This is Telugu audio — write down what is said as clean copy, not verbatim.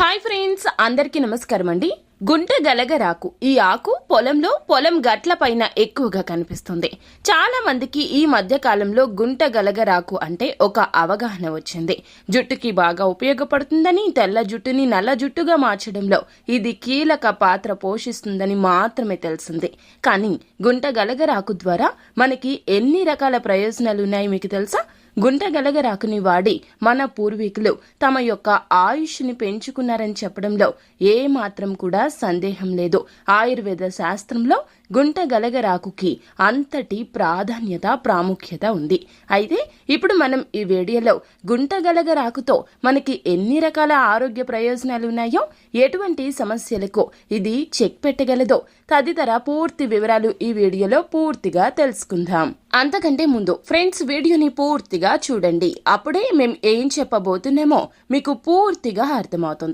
హాయ్ ఫ్రెండ్స్, అందరికీ నమస్కారం అండి. గుంట గలగరాకు ఈ ఆకు పొలం గట్ల పైన ఎక్కువగా కనిపిస్తుంది. చాలా మందికి ఈ మధ్య కాలంలో గుంట గలగరాకు అంటే ఒక అవగాహన వచ్చింది. జుట్టుకి బాగా ఉపయోగపడుతుందని, తెల్ల జుట్టుని నల్ల జుట్టుగా మార్చడంలో ఇది కీలక పాత్ర పోషిస్తుందని మాత్రమే తెలిసింది. కానీ గుంట గలగరాకు ద్వారా మనకి ఎన్ని రకాల ప్రయోజనాలున్నాయి మీకు తెలుసా? గుంట గలగరాకుని వాడి మన పూర్వీకులు తమ యొక్క ఆయుష్ని పెంచుకున్నారని చెప్పడంలో ఏ మాత్రం కూడా సందేహం లేదు. ఆయుర్వేద శాస్త్రంలో గుంట గలగరాకుకి అంతటి ప్రాముఖ్యత ఉంది. అయితే ఇప్పుడు మనం ఈ వీడియోలో గుంట గలగరాకుతో మనకి ఎన్ని రకాల ఆరోగ్య ప్రయోజనాలు ఉన్నాయో, ఎటువంటి సమస్యలకు ఇది చెక్ పెట్టగలదో తదితర పూర్తి వివరాలు ఈ వీడియోలో పూర్తిగా తెలుసుకుందాం. అంతకంటే ముందు ఫ్రెండ్స్, వీడియోని పూర్తిగా చూడండి. అప్పుడే మేము ఏం చెప్పబోతున్నామో మీకు పూర్తిగా అర్థమవుతుంది.